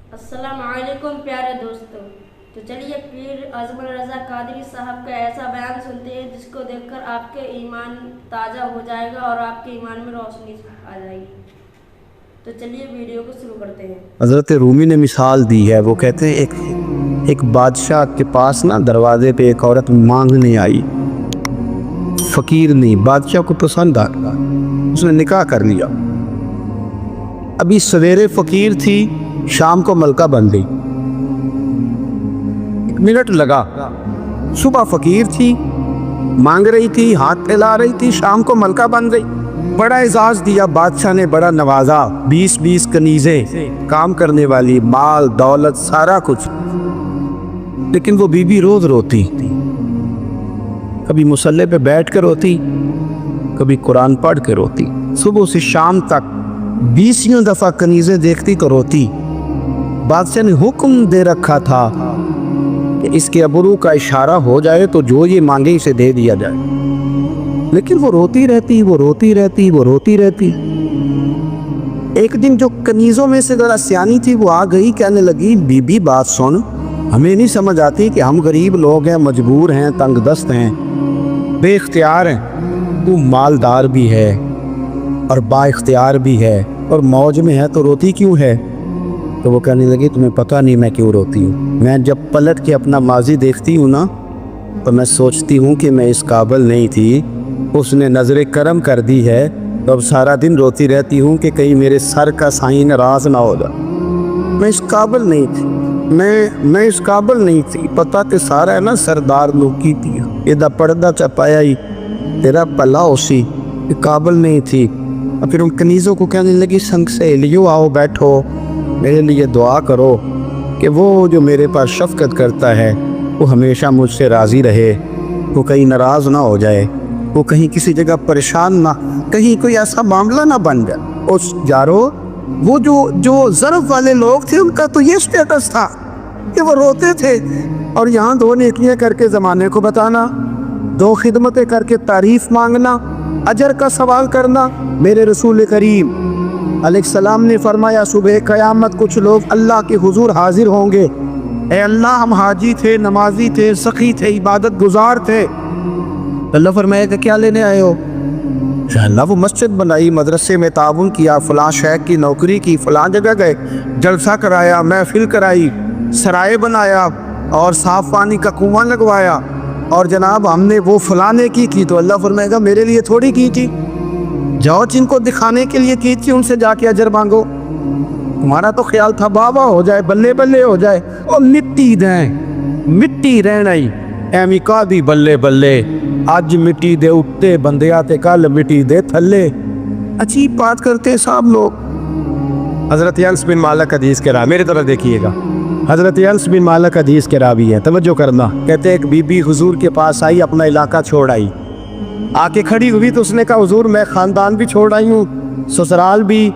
अस्सलाम वालेकुम प्यारे दोस्तों। तो चलिए पीर अजमल रज़ा कादरी साहब का ऐसा बयान सुनते हैं जिसको देखकर आपके ईमान ताज़ा हो जाएगा और आपके ईमान में रोशनी आ जाएगी। तो चलिए वीडियो को शुरू करते हैं। हज़रत रूमी ने मिसाल दी है। वो कहते हैं एक बादशाह के पास ना दरवाजे पे एक औरत मांगने आई, फ़कीर नहीं, बादशाह को पसंद आ गया, उसने निकाह कर लिया। अभी सवेरे फ़कीर थी, शाम को मलका बन गई। 1 मिनट लगा। सुबह फ़कीर थी, मांग रही थी, हाथ फैला रही थी, शाम को मलका बन गई। बड़ा एजाज़ दिया बादशाह ने, बड़ा नवाजा। 20-20 कनीज़ें, काम करने वाली, माल दौलत सारा कुछ। लेकिन वो बीबी रोज़ रोती, कभी मुसल्ले पे बैठ कर रोती, कभी कुरान पढ़ के रोती। सुबह से शाम तक 20 दफ़ा कनीज़ें देखती तो रोती। बादशाह ने हुक्म दे रखा था कि इसके अबरू का इशारा हो जाए तो जो ये मांगे इसे दे दिया जाए। लेकिन वो रोती रहती, वो रोती रहती, वो रोती रहती। एक दिन जो कनीज़ों में से ज़रा सियानी थी वो आ गई, कहने लगी, बीबी बात सुन, हमें नहीं समझ आती कि हम गरीब लोग हैं, मजबूर हैं, तंग दस्त हैं, बेख्तियार हैं, तू मालदार भी है और बाइख्तियार भी है और मौज में है, तो रोती क्यों है? तो वो कहने लगी, तुम्हें पता नहीं मैं क्यों रोती हूँ। मैं जब पलट के अपना माजी देखती हूँ ना, तो मैं सोचती हूँ कि मैं इस काबिल नहीं थी, उसने नज़र करम कर दी है, तो अब सारा दिन रोती रहती हूँ कि कहीं मेरे सर का साईं नाराज़ ना हो जाए। मैं इस काबिल नहीं थी, मैं इस काबिल नहीं थी। पता तो सारा है ना, सरदार लोकी थी, ਇਹਦਾ पर्दा चपाया ही तेरा पला उसी, काबिल नहीं थी। और फिर उन कनीज़ों को कहने लगी, संग सहेलियों आओ बैठो, मेरे लिए दुआ करो कि वो जो मेरे पास शफ़क़त करता है वो हमेशा मुझसे राज़ी रहे, वो कहीं नाराज़ ना हो जाए, वो कहीं किसी जगह परेशान ना, कहीं कोई ऐसा मामला ना बन जाए। उस यारो वो जो ज़र्फ़ वाले लोग थे उनका तो ये स्टेटस था कि वो रोते थे, और यहाँ 2 नेकियां करके ज़माने को बताना, 2 खिदमतें करके तारीफ़ मांगना, अजर का सवाल करना। मेरे रसूल करीम अलैहिस्सलाम ने फरमाया, सुबह क़यामत कुछ लोग अल्लाह के हुजूर हाजिर होंगे, ए अल्लाह हम हाजी थे, नमाजी थे, सखी थे, इबादत गुजार थे। अल्लाह फरमाएगा, क्या लेने आए हो? अल्लाह वो मस्जिद बनाई, मदरसे में ताउन किया, फ़लाँ शेख की नौकरी की, फ़लाँ जगह गए, जलसा कराया, महफिल कराई, सराय बनाया और साफ़ पानी का कुआँ लगवाया, और जनाब हमने वो फ़लाने की। तो अल्लाह फरमाएगा, मेरे लिए थोड़ी की थी, जाओ जिनको दिखाने के लिए की थी उनसे जाके अजर मांगो। तुम्हारा तो ख्याल था बाबा हो जाए, बल्ले बल्ले हो जाए, और मिट्टी दें, मिट्टी रहना ही एवं का दी बल्ले बल्ले, अज मिट्टी दे उत्ते बंदिया ते कल मिट्टी दे थल्ले। अजीब बात करते हैं साहब लोग। हज़रत अनस बिन मालिक हदीस के रावी, मेरी तरफ देखिएगा, हज़रत अनस बिन मालिक हदीस के रावी है, तवज्जो करना। कहते एक बीबी हुजूर के पास आई, अपना इलाका छोड़ आई, आके खड़ी हुई तो उसने कहा, हुजूर मैं ख़ानदान भी छोड़ आई हूँ, ससुराल भी,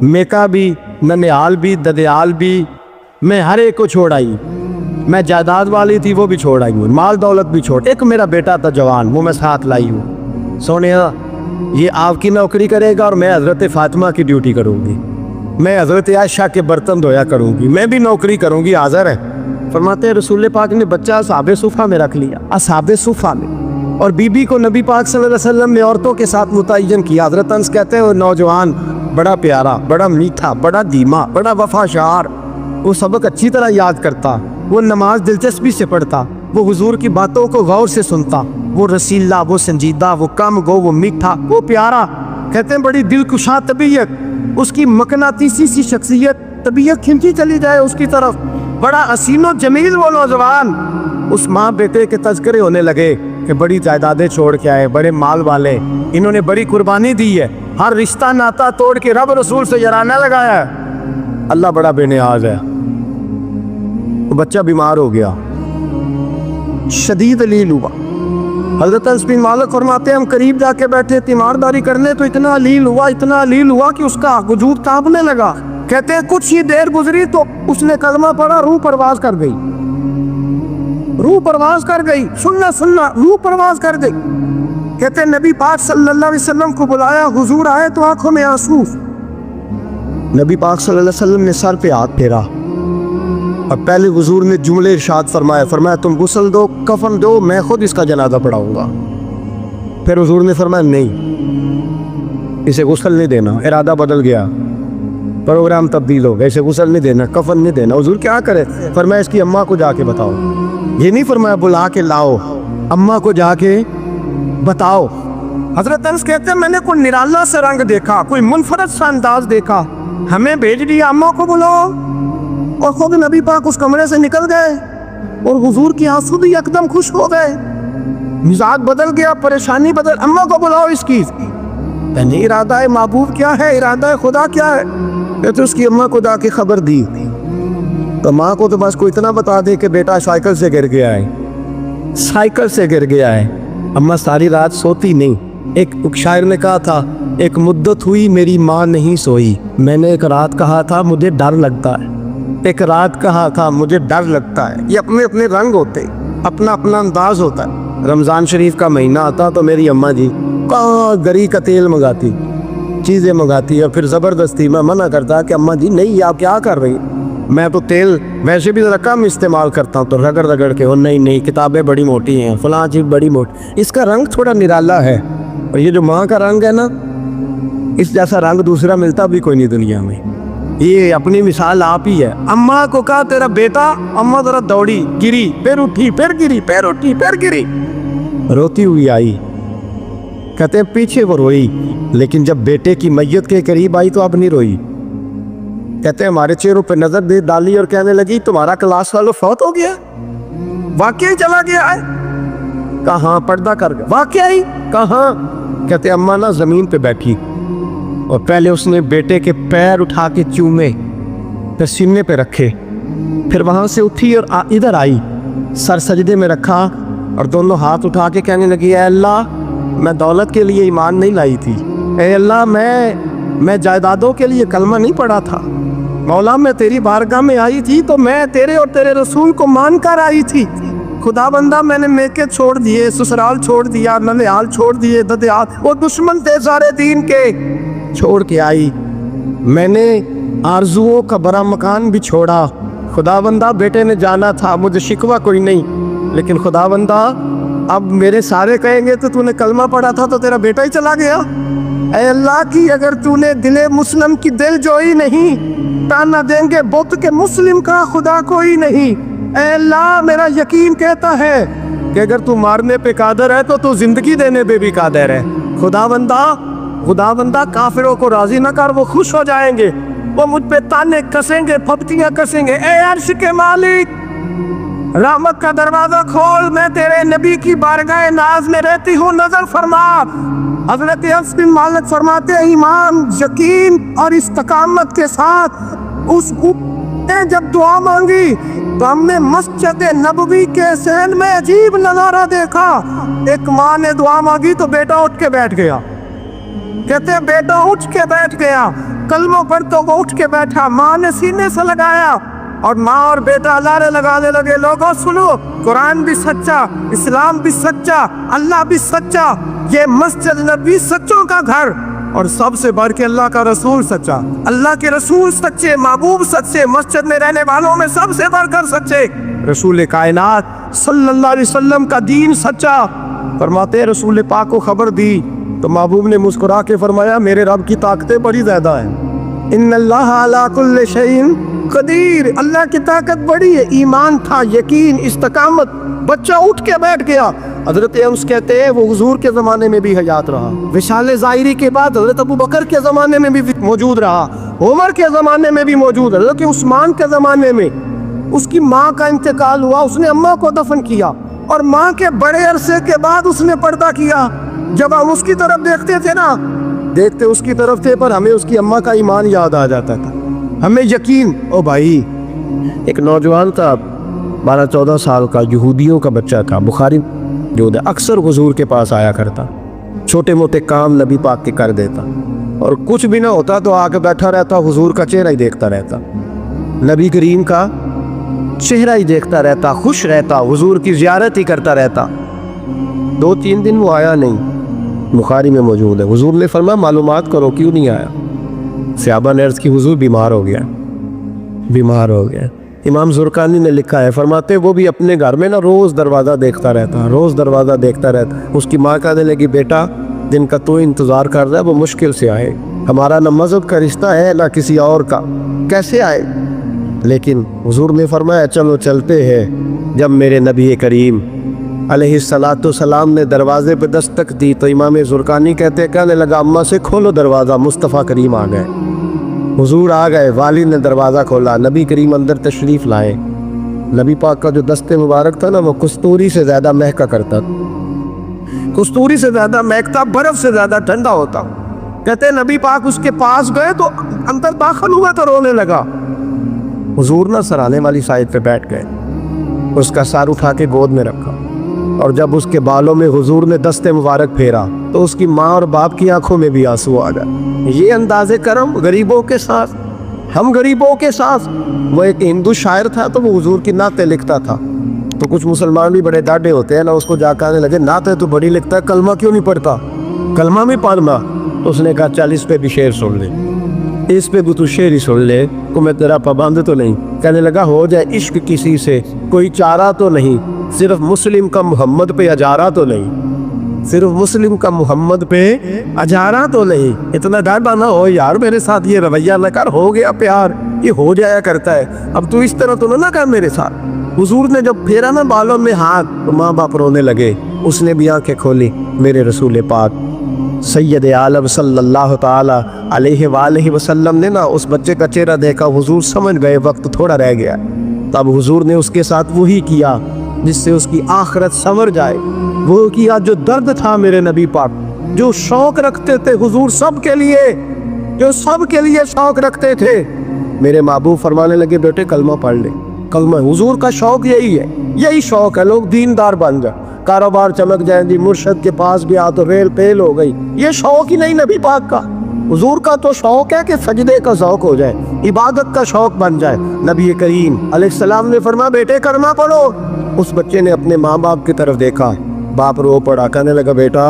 मेका भी, ननिहाल भी, ददियाल भी, मैं हर एक को छोड़ आई। मैं जायदाद वाली थी वो भी छोड़ आई हूँ, माल दौलत भी छोड़, एक मेरा बेटा था जवान, वो मैं साथ लाई हूँ। सोनिया ये आपकी नौकरी करेगा और मैं हज़रत फ़ातिमा की ड्यूटी करूँगी, मैं हज़रत आयशा के बर्तन धोया करूँगी, मैं भी नौकरी करूँगी। हाज़िर है? फरमाते हैं रसूल पाक ने बच्चा असहाबे सुफ़ा में रख लिया, असहाबे सुफ़ा में, और बीबी को नबी पाक सल्लल्लाहु अलैहि वसल्लम ने औरतों के साथ मुतय्यन किया। हज़रत अनस कहते हैं वो नौजवान बड़ा प्यारा, बड़ा मीठा, बड़ा धीमा, बड़ा वफाशार, वो सबक अच्छी तरह याद करता, वो नमाज दिलचस्पी से पढ़ता, वो हुजूर की बातों को गौर से सुनता, वो रसीला, वो संजीदा, वो कम गो, वो मीठा, वो प्यारा। कहते हैं बड़ी दिलकुशा तबीयत, उसकी मकनातीसी सी शख्सियत, तबीयत खिंची चली जाए उसकी तरफ, बड़ा हसीनो जमील वो नौजवान। उस माँ बेटे के तज़किरे होने लगे कि बड़ी जायदादें छोड़ के आए, बड़े माल वाले, इन्होंने बड़ी कुर्बानी दी है, हर रिश्ता नाता तोड़ के रब रसूल से जराना लगाया है, अल्लाह बड़ा बेनियाज है। तो बच्चा बीमार हो गया, शदीद अलील हुआ। हज़रत अनस बिन मालिक फरमाते हैं हम करीब जाके बैठे तीमारदारी करने, तो इतना अलील हुआ, इतना अलील हुआ कि उसका वजूद कांपने लगा। कहते हैं कुछ ही देर गुजरी तो उसने कलमा पढ़ा, रूह परवाज कर गई, रूह परवाज कर गई, सुनना सुनना, रूह परवाज कर गई। कहते हैं नबी पाक सल्लल्लाहु अलैहि वसल्लम को बुलाया, हुजूर आए तो आंखों में आंसू। नबी पाक सल्लल्लाहु अलैहि वसल्लम ने सर पे हाथ फेरा, اب پہلے حضور نے جملے ارشاد فرمایا تم غسل دو کفن دو میں خود اس کا جنازہ پڑھاؤں گا. پھر حضور نے فرمایا نہیں اسے غسل نہیں دینا. ارادہ بدل گیا, پروگرام تبدیل ہو گیا, اسے غسل نہیں دینا کفن نہیں دینا. حضور کیا کرے؟ فرمایا اس کی اماں کو جا کے بتاؤ. یہ نہیں فرمایا بلا کے لاؤ, اماں کو جا کے بتاؤ. حضرت انس کہتے ہیں میں نے کوئی نرالا سے رنگ دیکھا, کوئی منفرد سا انداز دیکھا, ہمیں بھیج دیا اماں کو بلاؤ, اور خود نبی پاک اس کمرے سے نکل گئے اور حضور کی آنسو بھی یکدم خوش ہو گئے. مزاج بدل گیا, پریشانی بدل. اماں کو بلاؤ اس کی. یعنی ارادہ محبوب کیا ہے, ارادہ خدا کیا ہے؟ تو اس کی اماں کو جا کے خبر دی. تو ماں کو تو بس کوئی اتنا بتا دے کہ بیٹا سائیکل سے گر گیا ہے, سائیکل سے گر گیا ہے. اماں ساری رات سوتی نہیں. ایک شاعر نے کہا تھا ایک مدت ہوئی میری ماں نہیں سوئی, میں نے ایک رات کہا تھا مجھے ڈر لگتا ہے, ایک رات کہا تھا مجھے ڈر لگتا ہے. یہ اپنے اپنے رنگ ہوتے, اپنا اپنا انداز ہوتا ہے. رمضان شریف کا مہینہ آتا تو میری اماں جی گری کا تیل منگاتی, چیزیں منگاتی, اور پھر زبردستی میں منع کرتا کہ اماں جی نہیں آپ کیا کر رہی, میں تو تیل ویسے بھی ذرا کم استعمال کرتا ہوں. تو رگڑ رگڑ کے وہ نہیں کتابیں بڑی موٹی ہیں, فلاں چیز بڑی موٹی, اس کا رنگ تھوڑا نرالا ہے. اور یہ جو ماں کا رنگ ہے نا, اس جیسا رنگ دوسرا ملتا بھی کوئی نہیں دنیا میں. یہ اپنی مثال آپ ہی ہے. اماں کو کہا تیرا بیٹا, اماں ذرا دوڑی, گری, پھر اٹھی, پھر گری, پھر اٹھی, پھر گری, روتی ہوئی آئی. کہتے ہیں پیچھے وہ روئی, لیکن جب بیٹے کی میت کے قریب آئی تو اب نہیں روئی. کہتے ہیں ہمارے چہروں پہ نظر دے ڈالی اور کہنے لگی تمہارا کلاس والو فوت ہو گیا, واقعی چلا گیا ہے. کہاں پردہ کر گیا, واقعی کہاں؟ کہتے اماں نا زمین پہ بیٹھی اور پہلے اس نے بیٹے کے پیر اٹھا کے چومے, پھر سینے پہ رکھے, پھر وہاں سے اٹھی اور ادھر آئی, سر سجدے میں رکھا اور دونوں ہاتھ اٹھا کے کہنے لگی اے اللہ میں دولت کے لیے ایمان نہیں لائی تھی, اے اللہ میں جائیدادوں کے لیے کلمہ نہیں پڑھا تھا, مولا میں تیری بارگاہ میں آئی تھی تو میں تیرے اور تیرے رسول کو مان کر آئی تھی. خدا بندہ میں نے میکے چھوڑ دیے, سسرال چھوڑ دیا, ننیال چھوڑ دیے, ددیال, وہ دشمن تھے سارے دین کے, چھوڑ کے آئی. میں نے آرزوؤں کا بڑا مکان بھی چھوڑا. خدا بندہ بیٹے نے جانا تھا, مجھے شکوہ کوئی نہیں, لیکن خدا بندہ اب میرے سارے کہیں گے تو نے کلمہ پڑھا تھا تو تیرا بیٹا ہی چلا گیا. اے اللہ کی اگر تو نے دل مسلم کی دل جوئی نہیں, تانا دیں گے بت کے مسلم کا خدا کوئی نہیں. اے اللہ میرا یقین کہتا ہے کہ اگر تو مارنے پہ قادر ہے تو زندگی دینے پہ بھی قادر ہے. خدا بندہ کافروں کو راضی نہ کر, وہ خوش ہو جائیں گے, وہ مجھ پہ تانے کسیں گے, پھپتیاں کسیں گے. اے عرش کے مالک رحمت کا دروازہ کھول, میں تیرے نبی کی بارگاہ ناز میں رہتی ہوں, نظر فرما. حضرت انس بن مالک فرماتے ہیں ایمان, یقین اور استقامت کے ساتھ اس نے جب دعا مانگی تو ہم نے مسجد نبوی کے سین میں عجیب نظارہ دیکھا. ایک ماں نے دعا مانگی تو بیٹا اٹھ کے بیٹھ گیا. کہتے ہیں بیٹا اٹھ کے بیٹھ گیا, کلمہ پڑھ تو وہ اٹھ کے بیٹھا, ماں نے سینے سے لگایا اور ماں اور بیٹا لارے لگانے لگے. لوگوں سنو, قرآن بھی سچا, اسلام بھی سچا, اللہ بھی سچا, یہ مسجد نبوی سچوں کا گھر, اور سب سے بڑھ کے اللہ کا رسول سچا, اللہ کے رسول سچے, محبوب سچے, مسجد میں رہنے والوں میں سب سے بڑھ کر سچے, رسول کائنات صلی اللہ علیہ وسلم کا دین سچا. فرماتے ہیں رسول پاک کو خبر دی تو محبوب نے مسکرا کے فرمایا میرے رب کی طاقتیں بڑی زیادہ ہیں. ان اللہ علی کل شیء قدیر, اللہ کی طاقت بڑی ہے. ایمان تھا, یقین, استقامت, بچہ اٹھ کے بیٹھ گیا. حضرت انس کہتے ہیں وہ حضور کے زمانے میں بھی حیات رہا, وصال ظاہری کے بعد حضرت ابو بکر کے زمانے میں بھی موجود رہا, عمر کے زمانے میں بھی موجود ہے, حضرت عثمان کے زمانے میں اس کی ماں کا انتقال ہوا, اس نے اماں کو دفن کیا, اور ماں کے بڑے عرصے کے بعد اس نے پردہ کیا. جب ہم اس کی طرف دیکھتے تھے نا, دیکھتے اس کی طرف تھے, پر ہمیں اس کی اماں کا ایمان یاد آ جاتا تھا, ہمیں یقین. او بھائی, ایک نوجوان تھا 12-14 سال کا, یہودیوں کا بچہ تھا, بخاری جو اکثر حضور کے پاس آیا کرتا, چھوٹے موٹے کام نبی پاک کے کر دیتا, اور کچھ بھی نہ ہوتا تو آ کے بیٹھا رہتا, حضور کا چہرہ ہی دیکھتا رہتا, نبی کریم کا چہرہ ہی دیکھتا رہتا, خوش رہتا, حضور کی زیارت ہی کرتا رہتا. 2-3 دن وہ آیا نہیں, بخاری میں موجود ہے. حضور نے فرمایا معلومات کرو کیوں نہیں آیا. صحابہ نے عرض کی حضور بیمار ہو گیا. इमाम ज़ुरकानी ने लिखा है, फरमाते वो भी अपने घर में ना रोज़ दरवाज़ा देखता रहता, रोज़ दरवाज़ा देखता रहता। उसकी माँ कहने लगी, बेटा दिन का तो इंतज़ार कर रहा है, वो मुश्किल से आए, हमारा ना मज़हब का रिश्ता है ना किसी और का, कैसे आए। लेकिन हुजूर ने फरमाया चलो चलते हैं। जब मेरे नबी करीम अलैहिस्सलातु सलाम ने दरवाज़े पे दस्तक दी तो इमाम ज़ुरकानी कहने लगा, अम्मा से खोलो दरवाज़ा, मुस्तफ़ा करीम आ गए। हुजूर आ गए, वालिद ने दरवाज़ा खोला, नबी करीम अंदर तशरीफ़ लाए। नबी पाक का जो दस्ते मुबारक था ना, वो कस्तूरी से ज़्यादा महका करता, कस्तूरी से ज़्यादा महकता, बर्फ़ से ज़्यादा ठंडा होता। कहते नबी पाक उसके पास गए तो अंदर दाखिल हुआ तो रोने लगा। हुजूर ना सराने वाली साइड पे बैठ गए, उसका सर उठा के गोद में रखा, और जब उसके बालों में हुजूर ने दस्ते मुबारक फेरा तो उसकी माँ और बाप की आंखों में भी आंसू आ गए। ये अंदाज़े करम गरीबों के साथ, हम गरीबों के साथ। वो एक हिंदू शायर था तो वो हुजूर की नाते लिखता था, तो कुछ मुसलमान भी बड़े डाटे होते हैं ना, उसको जाकर आने लगे, नाते तो बड़ी लिखता है, कलमा क्यों नहीं पढ़ता, कलमा में पढ़ना। तो उसने कहा चल इस पे भी शेर सुन ले, इस पे भी तू शेर ही सुन ले, को मैं तेरा पाबंद तो नहीं। कहने लगा हो जाए इश्क किसी से कोई चारा तो नहीं, सिर्फ मुस्लिम का मोहम्मद पे अजारा तो नहीं, सिर्फ मुस्लिम का मोहम्मद पे अजारा तो नहीं। इतना डर ना हो यार, मेरे साथ ये रवैया न कर, हो गया प्यार, ये हो जाया करता है, अब तू इस तरह तो ना कर मेरे साथ। हुजूर ने जब फेरा ना बालों में हाथ तो माँ बाप रोने लगे। उसने भी आंखें खोली, मेरे रसूल पाक सैयद आलम सल्लल्लाहु ताला अलैहि वालैहि वसल्लम ने ना उस बच्चे का चेहरा देखा। हुजूर समझ गए वक्त थोड़ा रह गया, तब हुजूर ने उसके साथ वही किया जिससे उसकी आखिरत संवर जाए। वो किया जो दर्द था मेरे नबी पाक, जो शौक रखते थे हुजूर सब के लिए, जो सब के लिए शौक रखते थे। मेरे महबूब फरमाने लगे बेटे कलमा पढ़ ले, कलमा। हुजूर का शौक यही है, यही शौक है, लोग दीनदार बन जाए, कारोबार चमक जाए, जी मुर्शद के पास गया तो रेल पेल हो गई। ये शौक ही नहीं नबी पाक का। हुजूर का तो शौक है कि सजदे का शौक हो जाए, इबादत का शौक बन जाए। नबी करीम अलैहिस्सलाम ने फरमाया बेटे कलमा पढ़ो। उस बच्चे ने अपने माँ बाप की तरफ देखा, बाप रो पड़ा, कहने लगा बेटा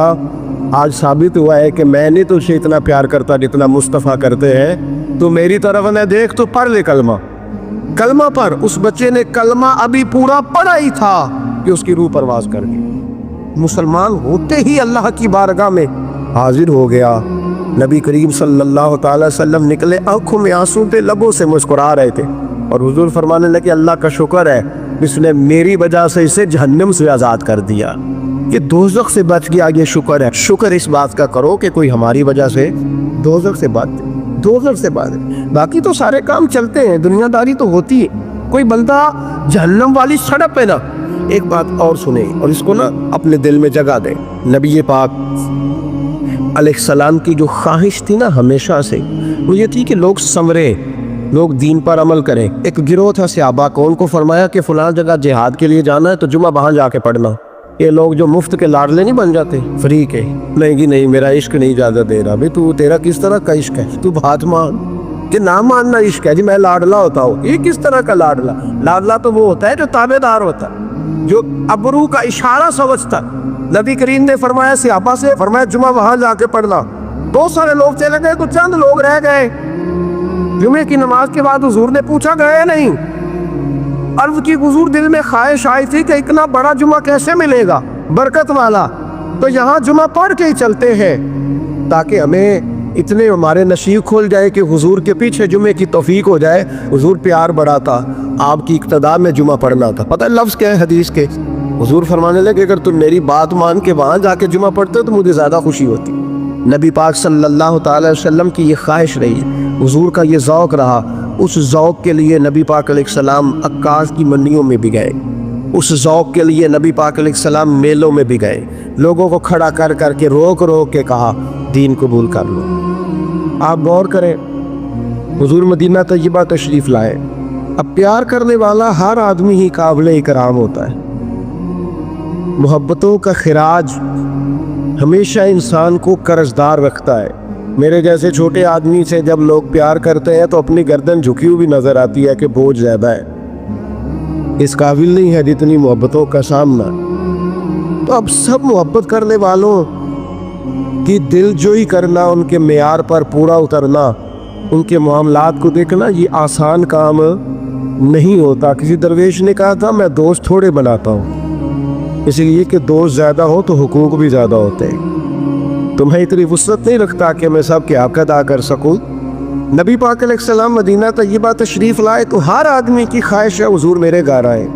आज साबित हुआ है कि मैं नहीं तुझसे इतना प्यार करता जितना मुस्तफ़ा करते हैं, तू मेरी तरफ न देख, तो पढ़ ले कलमा, कलमा पर। उस बच्चे ने कलमा अभी पूरा पढ़ा ही था कि उसकी रूह परवाज कर गई। मुसलमान होते ही अल्लाह की बारगाह में हाजिर हो गया। नबी करीम सल्लल्लाहु ताला वसल्लम निकले, आंखों में आंसू थे, लबों से मुस्कुरा रहे थे, और हुजूर फरमाने लगे अल्लाह का शुक्र है इसने मेरी वजह से इसे जहन्नम से आज़ाद कर दिया, कि दोज़ख से बच गया। ये शुक्र है, शुक्र इस बात का करो कि कोई हमारी वजह से दोज़ख से बच, दोज़ख से बच। बाकी तो सारे काम चलते हैं, दुनियादारी तो होती है। कोई बंदा जहन्नम वाली सड़क पे ना, एक बात और सुने और इसको ना अपने दिल में जगा दे। नबी पाक अलैहिस्सलाम की जो ख्वाहिश थी ना हमेशा से, वो ये थी कि लोग संवरे, लोग दीन पर अमल करें। एक गिरोह था सहाबा को, उनको फरमाया कि फलां जगह जिहाद के लिए जाना है तो जुमा वहाँ जाके पढ़ना। ये लोग जो मुफ्त के लाडले नहीं बन जाते, फ्री के, नहीं कि नहीं मेरा इश्क नहीं इजाज़त दे रहा। भाई तू तेरा किस तरह का इश्क है, तू बात मान कि ना मानना इश्क है जी, मैं लाडला होता हूँ। ये किस तरह का लाडला? लाडला तो वो होता है जो ताबेदार होता है, जो अबरू का इशारा समझता। नबी करीम ने फरमाया सहाबा से, फरमाया जुमा वहाँ जाके पढ़ना। बहुत सारे लोग चले गए तो चंद लोग रह गए। जुमे की नमाज के बाद हुजूर ने पूछा गए नहीं? अर्ज की हुजूर दिल में ख्वाहिश आई थी कि इतना बड़ा जुमा कैसे मिलेगा बरकत वाला, तो यहाँ जुमा पढ़ के ही चलते हैं ताकि हमें इतने हमारे नसीब खोल जाए कि हुजूर के पीछे जुमे की तौफीक हो जाए। हुजूर प्यार बड़ा था, आपकी इक्तदा में जुमा पढ़ना था। पता है लफ्ज़ क्या है हदीस के? हुजूर फरमाने लगे अगर तुम मेरी बात मान के वहाँ जाके जुमा पढ़ते तो मुझे ज़्यादा खुशी होती। नबी पाक सल्लल्लाहु ताला वसल्लम की ये ख्वाहिश रही, हुजूर का ये ज़ौक़ रहा। उस ज़ौक़ के लिए नबी पाक अलैहिस्सलाम अक्कास की मंडियों में भी गए, उस ज़ौक़ के लिए नबी पाक अलैहिस्सलाम मेलों में भी गए, लोगों को खड़ा कर कर के रोक रोक के कहा दीन कबूल कर लो। आप गौर करें, हुजूर मदीना तय्यबा तशरीफ़ लाए। अब प्यार करने वाला हर आदमी ही काबिल इकराम होता है। मोहब्बतों का खिराज हमेशा इंसान को कर्जदार रखता है। मेरे जैसे छोटे आदमी से जब लोग प्यार करते हैं तो अपनी गर्दन झुकी हुई नज़र आती है कि बोझ ज़्यादा है, इस काबिल नहीं है जितनी मोहब्बतों का सामना। तो अब सब मोहब्बत करने वालों की दिलजोई करना, उनके मेयार पर पूरा उतरना, उनके मामलात को देखना, ये आसान काम نہیں ہوتا. کسی درویش نے کہا تھا میں دوست تھوڑے بناتا ہوں، اس لیے کہ دوست زیادہ ہو تو حقوق بھی زیادہ ہوتے ہیں. تمہیں اتنی وسعت نہیں رکھتا کہ میں سب کے حق ادا کر سکوں. نبی پاک علیہ السلام مدینہ طیبہ تشریف لائے تو ہر آدمی کی خواہش ہے حضور میرے گھر آئے،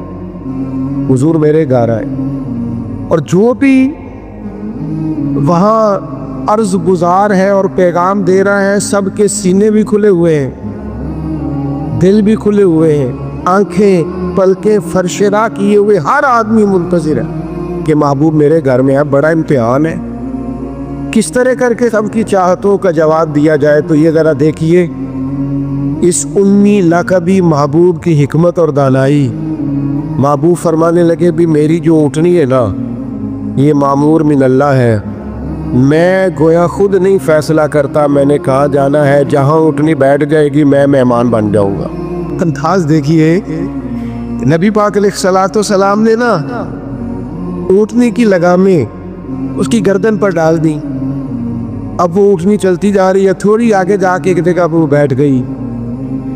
حضور میرے گھر آئے. اور جو بھی وہاں عرض گزار ہے اور پیغام دے رہا ہے، سب کے سینے بھی کھلے ہوئے ہیں، دل بھی کھلے ہوئے ہیں، آنکھیں پلکیں فرش راہ کیے ہوئے ہر آدمی منتظر ہے کہ محبوب میرے گھر میں ہے. بڑا امتحان ہے کس طرح کر کے سب کی چاہتوں کا جواب دیا جائے. تو یہ ذرا دیکھیے اس امی لقبی محبوب کی حکمت اور دانائی. محبوب فرمانے لگے بھی میری جو اونٹنی ہے نا یہ معمور من اللہ ہے، میں گویا خود نہیں فیصلہ کرتا، میں نے کہا جانا ہے، جہاں اونٹنی بیٹھ جائے گی میں مہمان بن جاؤں گا. انداز دیکھیے نبی پاک علیہ السلام نے نا اونٹنی کی لگامیں اس کی گردن پر ڈال دی. اب وہ اونٹنی چلتی جا رہی ہے، تھوڑی آگے جا کے ایک جگہ وہ بیٹھ گئی،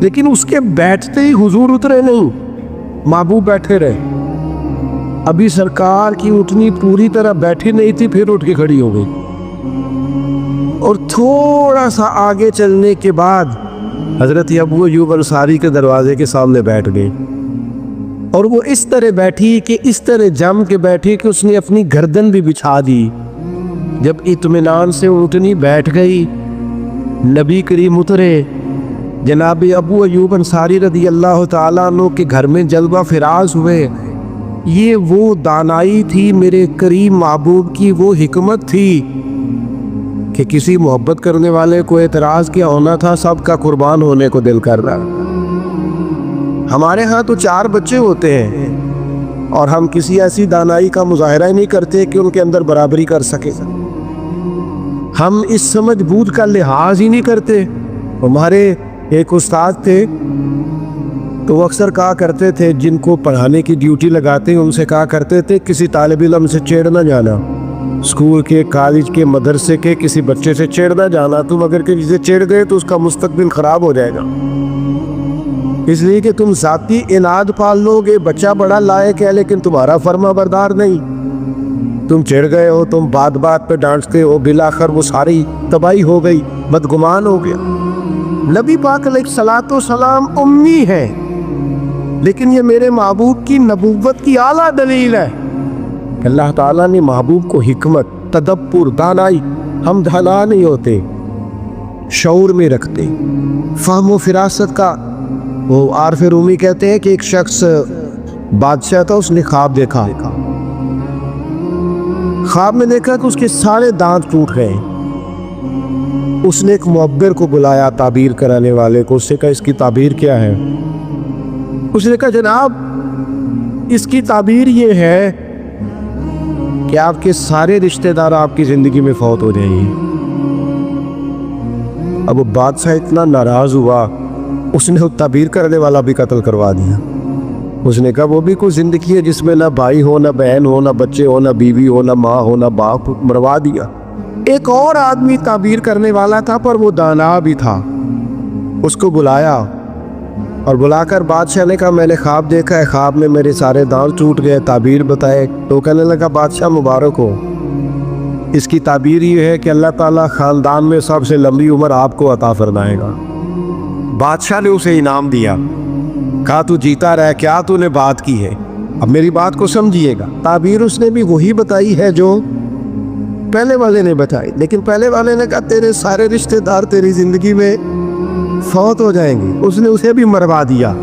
لیکن اس کے بیٹھتے ہی حضور اترے نہیں، محبوب بیٹھے رہے. ابھی سرکار کی اونٹنی پوری طرح بیٹھی نہیں تھی، پھر اٹھ کے کھڑی ہو گئی اور تھوڑا سا آگے چلنے کے بعد حضرت ابو ایوب انصاری کے دروازے کے سامنے بیٹھ گئی. اور وہ اس طرح بیٹھی کہ اس طرح جم کے بیٹھی کہ اس نے اپنی گردن بھی بچھا دی. جب اطمینان سے اونٹنی بیٹھ گئی، نبی کریم اترے، جناب ابو ایوب انصاری رضی اللہ تعالیٰ عنہ کے گھر میں جلوہ فراز ہوئے. یہ وہ دانائی تھی میرے کریم محبوب کی، وہ حکمت تھی کہ کسی محبت کرنے والے کو اعتراض کیا ہونا تھا، سب کا قربان ہونے کو دل کر رہا. ہمارے ہاں تو 4 بچے ہوتے ہیں اور ہم کسی ایسی دانائی کا مظاہرہ ہی نہیں کرتے کہ ان کے اندر برابری کر سکے. ہم اس سمجھ بوجھ کا لحاظ ہی نہیں کرتے. ہمارے ایک استاد تھے تو وہ اکثر کہا کرتے تھے، جن کو پڑھانے کی ڈیوٹی لگاتے ہیں ان سے کہا کرتے تھے کسی طالب علم سے چیڑ نہ جانا، اسکول کے، کالج کے، مدرسے کے کسی بچے سے چیڑ نہ جانا. تم اگر کسی سے چیڑ گئے تو اس کا مستقبل خراب ہو جائے گا، اس لیے کہ تم ذاتی اناد پال لو گے. بچہ بڑا لائق ہے لیکن تمہارا فرما بردار نہیں. تم چڑھ گئے ہو، تم بات بات پہ ڈانٹتے ہو، بالآخر وہ ساری تباہی ہو گئی، بدگمان ہو گیا. نبی پاک علیہ السلام امی ہے لیکن یہ میرے محبوب کی نبوت کی اعلیٰ دلیل ہے. اللہ تعالیٰ نے محبوب کو حکمت، تدبر، دانائی، ہم دانا نہیں ہوتے، شعور میں رکھتے، فہم و فراست کا. وہ عارف رومی کہتے ہیں کہ ایک شخص بادشاہ تھا، اس نے خواب دیکھا. خواب میں دیکھا کہ اس کے سارے دانت ٹوٹ گئے. اس نے ایک معبر کو بلایا، تعبیر کرانے والے کو. اس سے کہا اس کی تعبیر کیا ہے؟ اس نے کہا جناب اس کی تعبیر یہ ہے کہ آپ کے سارے رشتہ دار آپ کی زندگی میں فوت ہو جائیں گے. اب وہ بادشاہ اتنا ناراض ہوا، اس نے تعبیر کرنے والا بھی قتل کروا دیا. اس نے کہا وہ بھی کوئی زندگی ہے جس میں نہ بھائی ہو، نہ بہن ہو، نہ بچے ہو، نہ بیوی ہو، نہ ماں ہو، نہ باپ، مروا دیا. ایک اور آدمی تعبیر کرنے والا تھا پر وہ دانا بھی تھا. اس کو بلایا اور بلا کر بادشاہ نے کہا میں نے خواب دیکھا ہے، خواب میں میرے سارے دانت ٹوٹ گئے، تعبیر بتائے. تو کہنے لگا بادشاہ مبارک ہو، اس کی تعبیر یہ ہے کہ اللہ تعالیٰ خاندان میں سب سے لمبی عمر آپ کو عطا فرمائے گا. بادشاہ نے اسے انعام دیا، کہا تو جیتا رہ، کیا تو نے بات کی ہے، اب میری بات کو سمجھیے گا. تعبیر اس نے بھی وہی بتائی ہے جو پہلے والے نے بتائی، لیکن پہلے والے نے کہا تیرے سارے رشتہ دار تیری زندگی میں فوت ہو جائیں گے، اس نے اسے بھی مروا دیا.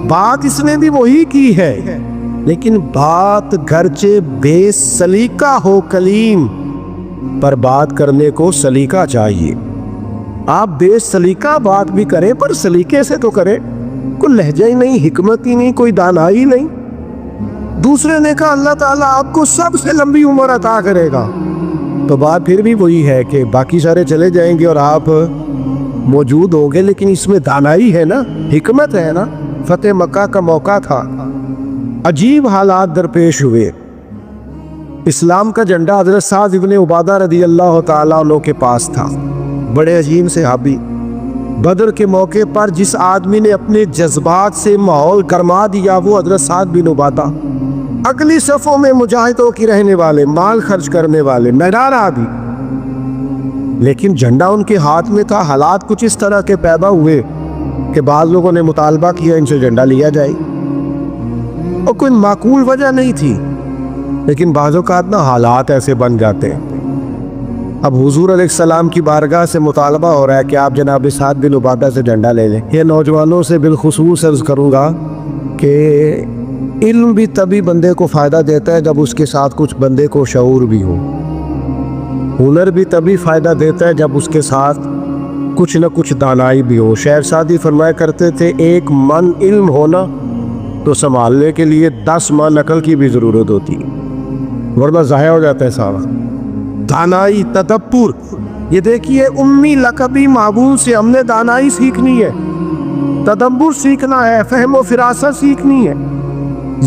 بات اس نے بھی وہی کی ہے، لیکن بات گرچہ بے سلیقہ ہو کلیم، پر بات کرنے کو سلیقہ چاہیے. آپ بے سلیقہ بات بھی کریں پر سلیقے سے تو کریں. کوئی لہجہ ہی نہیں، حکمت ہی نہیں، کوئی دانائی نہیں. دوسرے نے کہا اللہ تعالیٰ آپ کو سب سے لمبی عمر عطا کرے گا، تو بات پھر بھی وہی ہے کہ باقی سارے چلے جائیں گے اور آپ موجود ہوں گے، لیکن اس میں دانائی ہے نا، حکمت ہے نا. فتح مکہ کا موقع تھا، عجیب حالات درپیش ہوئے. اسلام کا جھنڈا حضرت سعد ابن عبادہ رضی اللہ تعالیٰ عنہ کے پاس تھا، بڑے عظیم صحابی. بدر کے موقع پر جس آدمی نے اپنے جذبات سے ماحول گرما دیا وہ حضرت سعد بن عبادہ، اگلی صفوں میں مجاہدوں کی رہنے والے، مال خرچ کرنے والے، میدان آدھی، لیکن جھنڈا ان کے ہاتھ میں تھا۔ حالات کچھ اس طرح کے پیدا ہوئے کہ بعض لوگوں نے مطالبہ کیا ان سے جھنڈا لیا جائے، اور کوئی معقول وجہ نہیں تھی، لیکن بعض اوقات نا حالات ایسے بن جاتے ہیں۔ اب حضور علیہ السلام کی بارگاہ سے مطالبہ ہو رہا ہے کہ آپ جناب سعد بن عبادہ سے جھنڈا لے لیں۔ یہ نوجوانوں سے بالخصوص عرض کروں گا کہ علم بھی تبھی بندے کو فائدہ دیتا ہے جب اس کے ساتھ کچھ بندے کو شعور بھی ہو، ہنر بھی تبھی فائدہ دیتا ہے جب اس کے ساتھ کچھ نہ کچھ دانائی بھی ہو۔ شعر سعدی فرمایا کرتے تھے، ایک من علم ہونا تو سنبھالنے کے لیے 10 من عقل کی بھی ضرورت ہوتی ہے، ورنہ ضائع ہو جاتا ہے سارا۔ دانائی، تدبر، یہ دیکھیے امی لقبی معبود سے ہم نے دانائی سیکھنی ہے، تدبر سیکھنا ہے، فہم و فراست سیکھنی ہے۔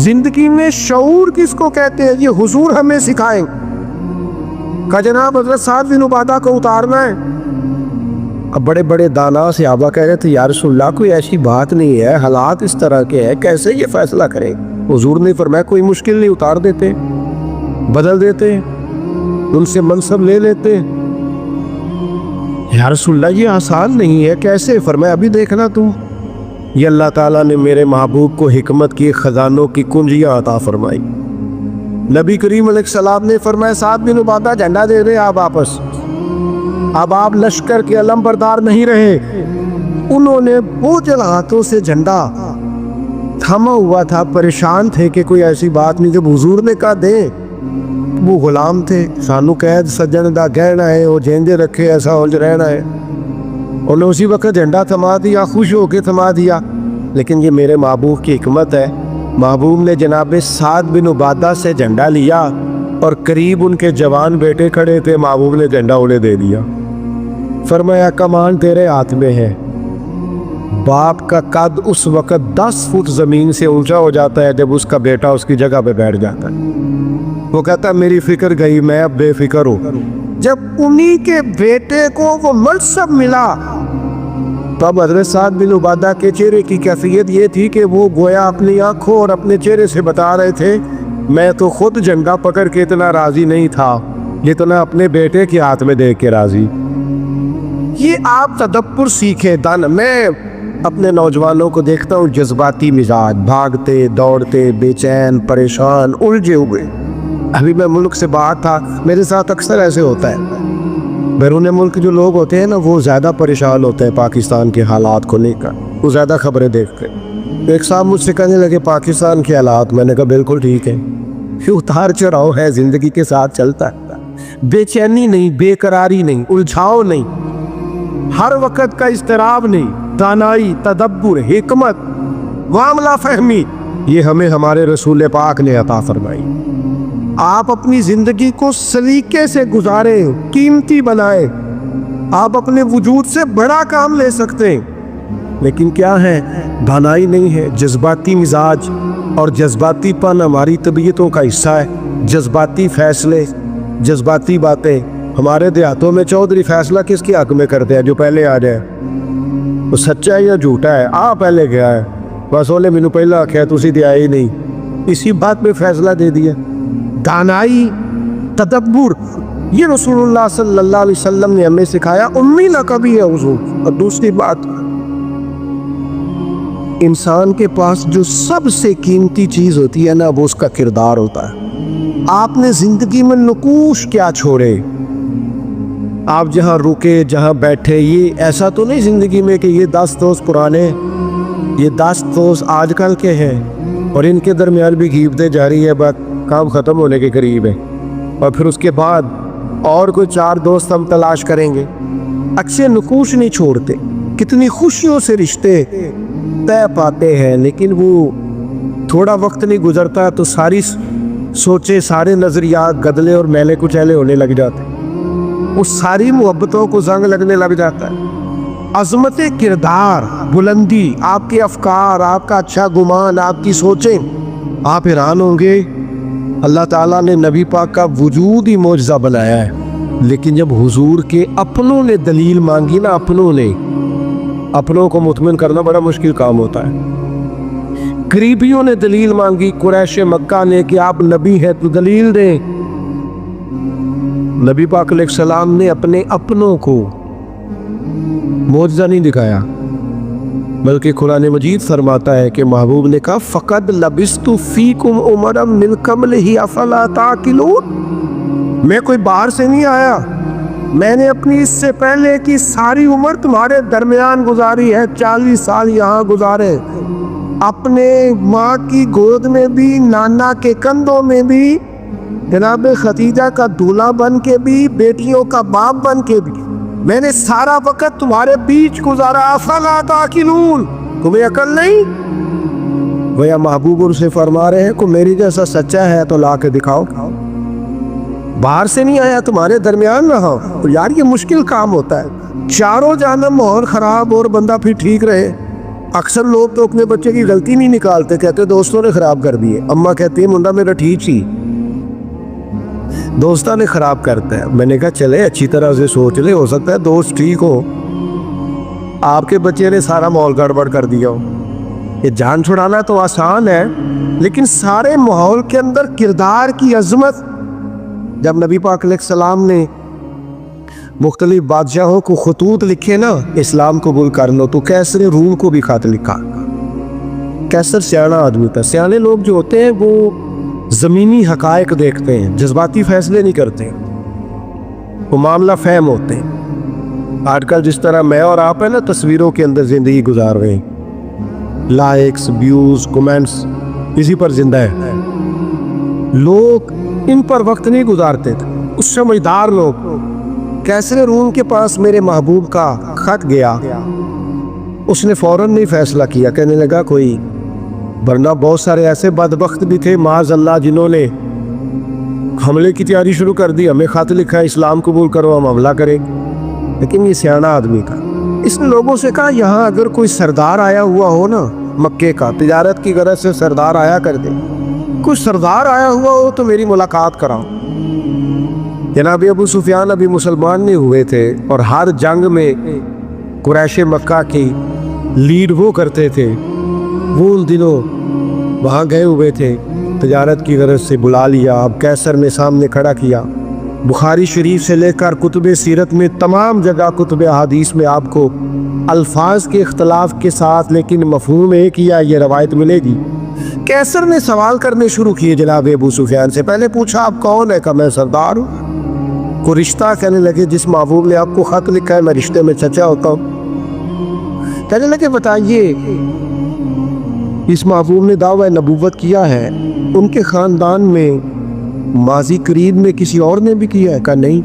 زندگی میں شعور کس کو کہتے ہیں یہ حضور ہمیں سکھائیں کہ جناب حضرت سعد بن عبادہ کو اتارنا ہے۔ اب بڑے بڑے دانا صحابہ کہہ رہے تھے یا رسول اللہ کوئی ایسی بات نہیں ہے، حالات اس طرح کے ہیں، کیسے یہ فیصلہ کریں؟ حضور نے فرمایا کوئی مشکل نہیں، اتار دیتے، بدل دیتے، ان سے منصب لے لیتے۔ یا رسول اللہ یہ آسان نہیں ہے، کیسے؟ فرمایا ابھی دیکھنا تو، یہ اللہ تعالیٰ نے میرے محبوب کو حکمت کی خزانوں کی کنجیاں عطا فرمائی۔ نبی کریم علیہ السلام نے فرمایا سعد بن عبادہ جھنڈا دے دیں آپ واپس، اب آپ لشکر کے علم بردار نہیں رہے۔ انہوں نے بوجھل ہاتھوں سے جھنڈا تھما ہوا تھا، پریشان تھے کہ کوئی ایسی بات نہیں۔ جب حضور نے کہا دیں، وہ غلام تھے، سانو قید سجن دا گہنا ہے، وہ جیندے رکھے ایسا ہو رہنا ہے، انہوں نے اسی وقت جھنڈا تھما دیا، خوش ہو کے تھما دیا۔ لیکن یہ میرے محبوب کی حکمت ہے، محبوب نے جناب سعد بن عبادہ سے جھنڈا لیا اور قریب ان کے جوان بیٹے کھڑے تھے، محبوب نے جھنڈا انہیں دے دیا۔ فرمایا کمان تیرے ہاتھ میں ہے۔ باپ کا قد اس وقت 10 فٹ زمین سے اونچا ہو جاتا ہے جب اس کا بیٹا اس کی جگہ پہ بیٹھ جاتا ہے۔ وہ کہتا ہے میری فکر گئی، میں اب بے فکر ہوں۔ جب انہی کے بیٹے کو وہ منصب ملا تب حضرت سعد بن عبادہ کے چہرے کی کیفیت یہ تھی کہ وہ گویا اپنی آنکھوں اور اپنے چہرے سے بتا رہے تھے میں تو خود جھنڈا پکڑ کے اتنا راضی نہیں تھا جتنا اپنے بیٹے کے ہاتھ میں دیکھ کے راضی۔ یہ آپ تدبر سیکھیں۔ میں اپنے نوجوانوں کو دیکھتا ہوں جذباتی مزاج، بھاگتے دوڑتے، بے چین، پریشان، الجھے ہوئے۔ ابھی میں ملک سے باہر تھا، میرے ساتھ اکثر ایسے ہوتا ہے، بیرون ملک جو لوگ ہوتے ہیں نا وہ زیادہ پریشان ہوتے ہیں پاکستان کے حالات کو لے کر، وہ زیادہ خبریں دیکھتے ہیں۔ ایک صاحب مجھ سے کہنے لگے پاکستان کے حالات، میں نے کہا بالکل ٹھیک ہے، یہ اتار چڑھاؤ ہے، زندگی کے ساتھ چلتا ہے، بے چینی نہیں، بے قراری نہیں، الجھاؤ نہیں، ہر وقت کا اضطراب نہیں، دانائی، تدبر، حکمت، معاملہ فہمی، یہ ہمیں ہمارے رسول پاک نے عطا فرمائی۔ آپ اپنی زندگی کو سلیقے سے گزاریں، قیمتی بنائیں، آپ اپنے وجود سے بڑا کام لے سکتے ہیں، لیکن کیا ہے؟ دانائی نہیں ہے، جذباتی مزاج، اور جذباتی پن ہماری طبیعتوں کا حصہ ہے۔ جذباتی فیصلے، جذباتی باتیں۔ ہمارے دیہاتوں میں چودھری فیصلہ کس کے حق میں کرتے ہیں؟ جو پہلے آ جائے، وہ سچا ہے یا جھوٹا ہے، پہلے گیا ہے، بس اولے مینوں پہلا آکھیا تسی تے آئے ہی نہیں، اسی بات پہ فیصلہ دے دیا۔ دانائی، تدبر، یہ رسول اللہ صلی اللہ علیہ وسلم نے ہمیں سکھایا، امی لقبی ہے حضور۔ اور دوسری بات، انسان کے پاس جو سب سے قیمتی چیز ہوتی ہے نا وہ اس کا کردار ہوتا ہے۔ آپ نے زندگی میں نقوش کیا چھوڑے، آپ جہاں رکے، جہاں بیٹھے، یہ ایسا تو نہیں زندگی میں کہ یہ 10 دوست پرانے، یہ 10 دوست آج کل کے ہیں اور ان کے درمیان بھی غیبتیں جاری ہے، بات کام ختم ہونے کے قریب ہے، اور پھر اس کے بعد اور کوئی 4 دوست ہم تلاش کریں گے۔ اچھے نقوش نہیں چھوڑتے، کتنی خوشیوں سے رشتے طے پاتے ہیں، لیکن وہ تھوڑا وقت نہیں گزرتا تو ساری سوچے، سارے نظریات گدلے اور میلے کچیلے ہونے لگ جاتے ہیں، اس ساری محبتوں کو زنگ لگنے لگ جاتا ہے۔ عظمت کردار، بلندی، آپ کے افکار، آپ کا اچھا گمان، آپ کی سوچیں، آپ حیران ہوں گے اللہ تعالیٰ نے نبی پاک کا وجود ہی معجزہ بنایا ہے، لیکن جب حضور کے اپنوں نے دلیل مانگی نا، اپنوں نے، अपनों को मुतमिन करना बड़ा मुश्किल काम होता है। करीबियों ने दलील मांगी कुरैश मक्का ने कि आप नबी हैं तो दलील दें। नबी पाक अलैहिस्सलाम ने अपने अपनों को मौजज़ा नहीं दिखाया, बल्कि कुरान मजीद फरमाता है कि महबूब ने कहा फ़क़द लबिस्तु फ़ीकुम उमरम मिन क़ब्लिही अफ़ला ताक़िलून। मैं कोई बाहर से नहीं आया, मैंने अपनी इससे पहले की सारी उम्र तुम्हारे दरमियान गुजारी है। 40 साल यहाँ गुजारे, अपने माँ की गोद में भी, नाना के कंधों में भी, जनाब खदीजा का दूल्हा बन के भी, बेटियों का बाप बन के भी, मैंने सारा वक्त तुम्हारे बीच गुजारा। अफ़ला ताक़िलून, तुम्हें अकल नहीं? भैया महबूब उनसे फरमा रहे हैं को मेरी जैसा सच्चा है तो ला के दिखाओ। बाहर से नहीं आया, तुम्हारे दरमियान रहा। तो यार ये मुश्किल काम होता है। चारों जानब माहौल ख़राब और बंदा फिर ठीक रहे। अक्सर लोग तो अपने बच्चे की गलती नहीं निकालते, कहते दोस्तों ने ख़राब कर दिए। अम्मा कहती है मुंडा मेरा ठीक ही, दोस्ता ने ख़राब करता है। मैंने कहा चले अच्छी तरह से सोच ले, हो सकता है दोस्त ठीक हो, आपके बच्चे ने सारा माहौल गड़बड़ कर दिया हो। ये जान छुड़ाना तो आसान है, लेकिन सारे माहौल के अंदर किरदार की अजमत। जब नबी पाक अलैहिस्सलाम ने मुख्तलिफ बादशाहों को खतूत लिखे ना, इस्लाम कबूल कर लो, तो कैसर रूम को भी खत लिखा। कैसर सियाना आदमी था। सियाने लोग जो होते हैं वो ज़मीनी हकायक देखते हैं, जज्बाती फैसले नहीं करते, वो मामला फहम होते हैं। आजकल जिस तरह मैं और आप है ना तस्वीरों के अंदर ज़िंदगी गुजार रहे हैं, लाइक्स, व्यूज़, कमेंट्स, इसी पर जिंदा है। लोग इन पर वक्त नहीं गुजारते थे, उस समझदार लोग। कैसर रूम के पास मेरे महबूब का खत गया, उसने फ़ौरन नहीं फैसला किया, कहने लगा कोई, वरना बहुत सारे ऐसे बदबख्त भी थे माज़अल्लाह जिन्होंने हमले की तैयारी शुरू कर दी। हमें खत लिखा है इस्लाम कबूल करो, हम हमला करें। लेकिन ये सियाना आदमी था, इसने लोगों से कहा यहाँ अगर कोई सरदार आया हुआ हो ना, मक्के का, तिजारत की गरज से सरदार आया कर दे, कोई सरदार आया हुआ हो तो मेरी मुलाकात कराओ। जनाब अबू सुफियान अभी मुसलमान नहीं हुए थे और हर जंग में कुरैश मक्का की लीड वो करते थे। वो उन दिनों वहाँ गए हुए थे, तिजारत की गरज से बुला लिया। अब कैसर ने सामने खड़ा किया। बुखारी शरीफ से लेकर कुतुब सीरत में तमाम जगह, कुतुब अहादीस में आपको अल्फाज के इख्तलाफ के साथ लेकिन मफहूम एक ही ये रवायत मिलेगी। कैसर ने सवाल करने शुरू किए जनाब अबू सुफियान से। पहले पूछा आप कौन है? कहा मैं सरदार हूँ। को रिश्ता कहने लगे जिस महबूब ने आपको खत लिखा है मैं रिश्ते में चचा होता हूँ। कहने लगे बताइए इस महबूब ने दावा नबूवत किया है, उनके ख़ानदान में माजी करीब में किसी और ने भी किया है? कहा नहीं।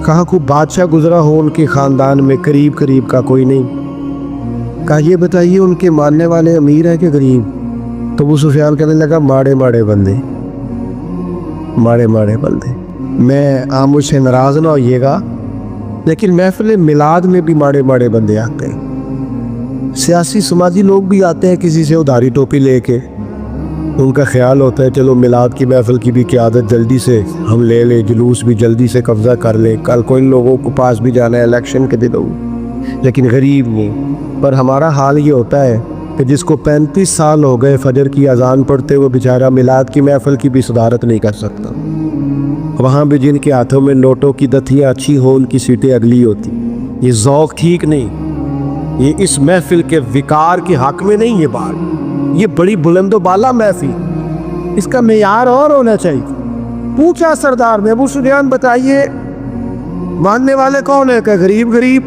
कहा कोई बादशाह गुजरा हो उनके ख़ानदान में करीब करीब का? कोई नहीं। कहा ये बताइए उनके मानने वाले अमीर है कि गरीब? तो अबू सुफियान कहने लगा माड़े माड़े बंदे, माड़े माड़े बंदे। मैं आप मुझसे नाराज़ ना होइएगा, लेकिन महफिल मिलाद में भी माड़े माड़े बंदे आते हैं। सियासी समाजी लोग भी आते हैं किसी से उधारी टोपी लेके। उनका ख्याल होता है चलो मिलाद की महफिल की भी क़यादत जल्दी से हम ले लें, जुलूस भी जल्दी से कब्ज़ा कर लें, कल को इन लोगों को पास भी जाना है इलेक्शन के दिनों। लेकिन गरीब नहीं। पर हमारा हाल ये होता है कि जिसको 35 साल हो गए फजर की अजान पढ़ते हुए बेचारा मिलाद की महफिल की भी सदारत नहीं कर सकता। वहाँ भी जिनके हाथों में नोटों की दथियाँ अच्छी हो उनकी सीटें अगली होती। ये ज़ौक़ ठीक नहीं, ये इस महफिल के विकार के हक में नहीं। ये बात, ये बड़ी बुलंदो बाला महफिल, इसका मेयार और होना चाहिए। पूछा सरदार ने अबू सुफियान बताइए मानने वाले कौन है? क्या गरीब गरीब?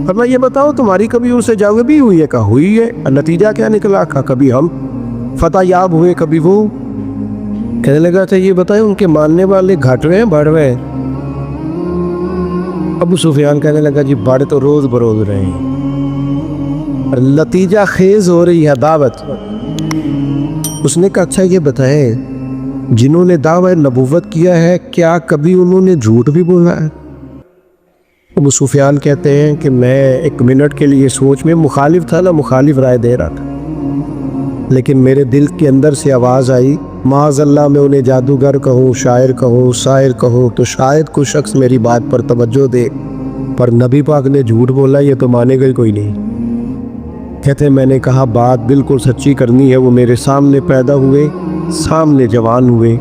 पर मैं ये बताओ तुम्हारी कभी उनसे जंग भी हुई है? कहा हुई है। नतीजा क्या निकला? कहा कभी हम फतह याब हुए, कभी वो। कहने लगा था ये बताए उनके मानने वाले घट रहे हैं बढ़ रहे हैं? अबू सुफियान कहने लगा जी बढ़ तो रोज़ बरोज़ रहे हैं, नतीजा खेज हो रही है दावत। उसने कहा अच्छा ये बताए जिन्होंने दावा नबूवत किया है क्या कभी उन्होंने झूठ भी बोला है? अबू सुफियान कहते हैं कि मैं एक मिनट के लिए सोच में मुखालिफ था ना, मुखालिफ राय दे रहा था, लेकिन मेरे दिल के अंदर से आवाज़ आई माज़अल्लाह मैं उन्हें जादूगर कहूँ, शायर कहूँ, साहिर कहूँ तो शायद कोई शख्स मेरी बात पर तवज्जो दे। پر نبی پاک نے جھوٹ بولا یہ تو مانے گا کوئی نہیں. کہتے میں نے کہا بات بالکل سچی کرنی ہے. وہ میرے سامنے پیدا ہوئے, سامنے جوان ہوئے,